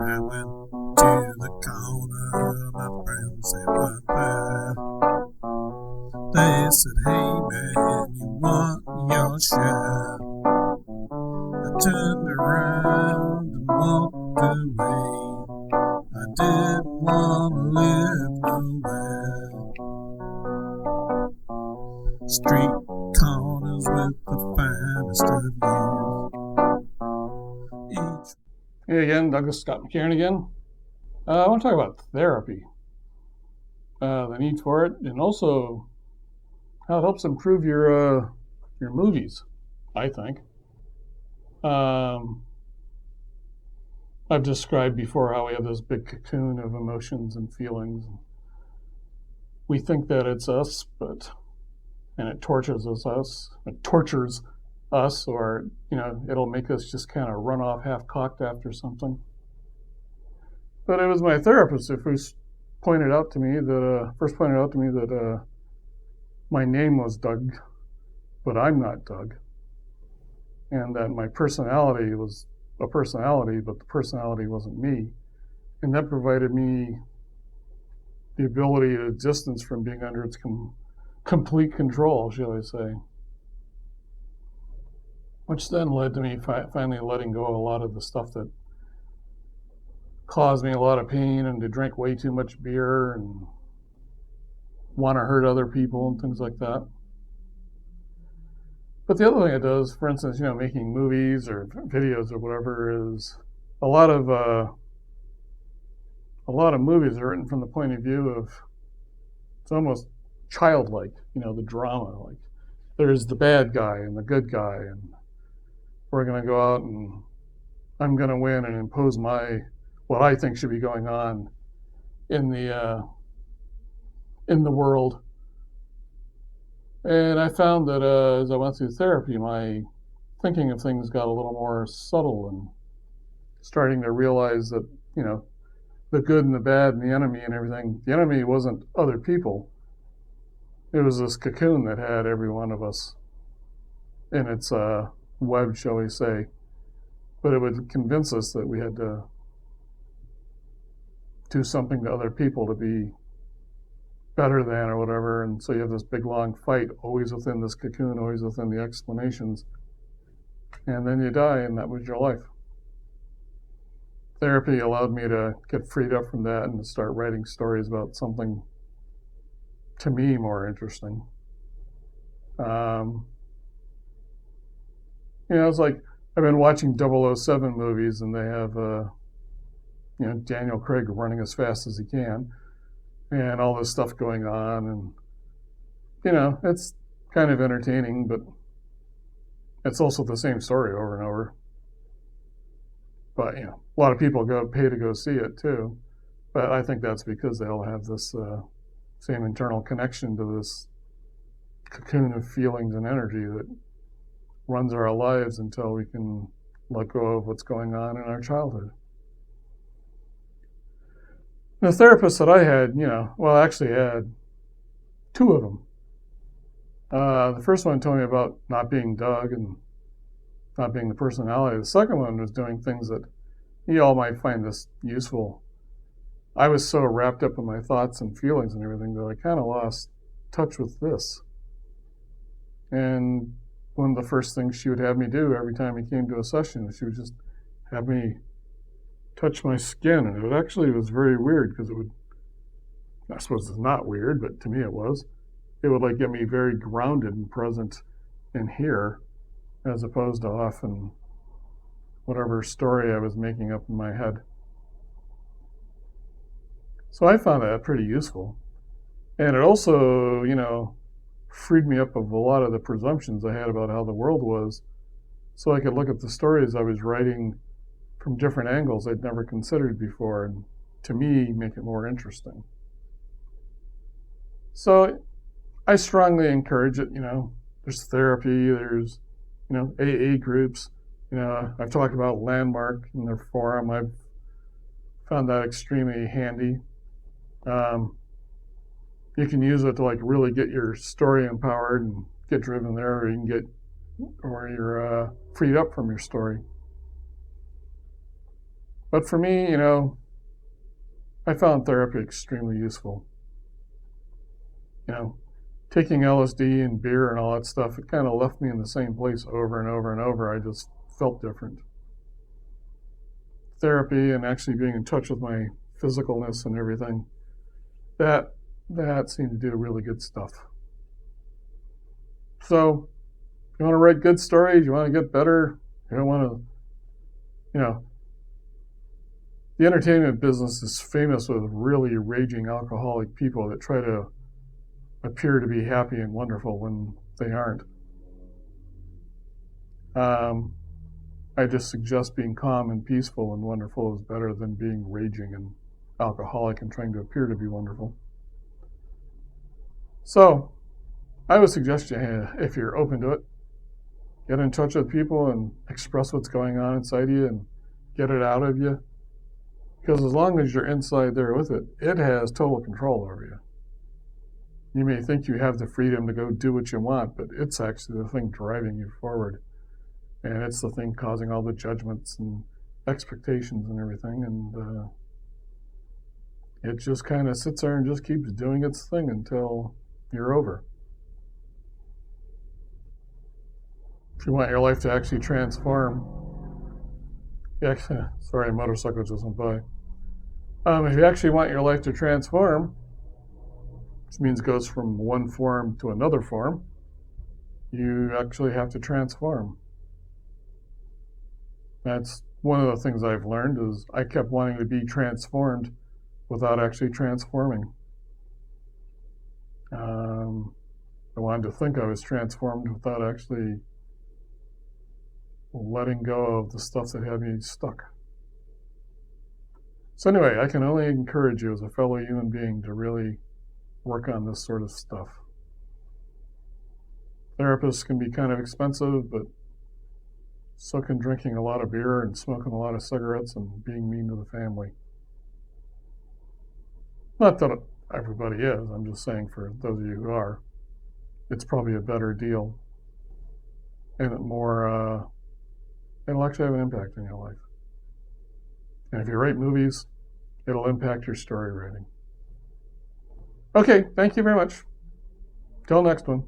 I went to the corner, my friends, they weren't there. They said, hey man, you want your share? I turned around and walked away. I didn't want to live nowhere. Street corners with the finest of youth. Hey again, Douglas Scott McCarron again. I want to talk about therapy, the need for it, and also how it helps improve your movies, I think. I've described before how we have this big cocoon of emotions and feelings. We think that it's us, and it tortures us. It tortures us, or it'll make us just kind of run off half-cocked after something. But it was my therapist who first pointed out to me that my name was Doug, but I'm not Doug, and that my personality was a personality, but the personality wasn't me, and that provided me the ability to distance from being under its complete control, shall I say. Which then led to me finally letting go of a lot of the stuff that caused me a lot of pain, and to drink way too much beer and want to hurt other people and things like that. But the other thing it does, for instance, making movies or videos or whatever, is a lot of movies are written from the point of view of, it's almost childlike, the drama. Like, there's the bad guy and the good guy, and we're going to go out and I'm going to win and impose what I think should be going on in the world. And I found that as I went through therapy, my thinking of things got a little more subtle, and starting to realize that, the good and the bad and the enemy and everything. The enemy wasn't other people. It was this cocoon that had every one of us in its web, shall we say. But it would convince us that we had to do something to other people to be better than or whatever. And so you have this big long fight, always within this cocoon, always within the explanations. And then you die, and that was your life. Therapy allowed me to get freed up from that and to start writing stories about something, to me, more interesting. It's like I've been watching 007 movies, and they have, Daniel Craig running as fast as he can, and all this stuff going on, and it's kind of entertaining, but it's also the same story over and over. But a lot of people pay to go see it too, but I think that's because they all have this same internal connection to this cocoon of feelings and energy that runs our lives until we can let go of what's going on in our childhood. The therapist that I had, actually I had two of them. The first one told me about not being Doug and not being the personality. The second one was doing things that you all might find this useful. I was so wrapped up in my thoughts and feelings and everything that I kind of lost touch with this. And one of the first things she would have me do every time we came to a session, she would just have me touch my skin, and it actually was very weird, because I suppose it's not weird, but to me it was. It would get me very grounded and present in here, as opposed to off in whatever story I was making up in my head. So I found that pretty useful. And it also, freed me up of a lot of the presumptions I had about how the world was, so I could look at the stories I was writing from different angles I'd never considered before, and to me, make it more interesting. So I strongly encourage it. There's therapy, there's AA groups. I've talked about Landmark in their forum. I've found that extremely handy. You can use it to really get your story empowered and get driven there, or you're freed up from your story. But for me, I found therapy extremely useful. Taking LSD and beer and all that stuff, it kind of left me in the same place over and over and over. I just felt different. Therapy and actually being in touch with my physicalness and everything, that seemed to do really good stuff. So, you want to write good stories, you want to get better, you don't want to, the entertainment business is famous with really raging alcoholic people that try to appear to be happy and wonderful when they aren't. I just suggest being calm and peaceful and wonderful is better than being raging and alcoholic and trying to appear to be wonderful. So, I would suggest if you're open to it, get in touch with people and express what's going on inside you and get it out of you. Because as long as you're inside there with it, it has total control over you. You may think you have the freedom to go do what you want, but it's actually the thing driving you forward. And it's the thing causing all the judgments and expectations and everything. And it just kind of sits there and just keeps doing its thing until you're over. If you want your life to actually transform, sorry, a motorcycle just went by. If you actually want your life to transform, which means it goes from one form to another form, you actually have to transform. That's one of the things I've learned is I kept wanting to be transformed without actually transforming. I wanted to think I was transformed without actually letting go of the stuff that had me stuck. So anyway, I can only encourage you as a fellow human being to really work on this sort of stuff. Therapists can be kind of expensive, but so can drinking a lot of beer and smoking a lot of cigarettes and being mean to the family. Not that everybody is, I'm just saying for those of you who are, it's probably a better deal and it'll actually have an impact in your life. And if you write movies, it'll impact your story writing. Okay, thank you very much. Till next one.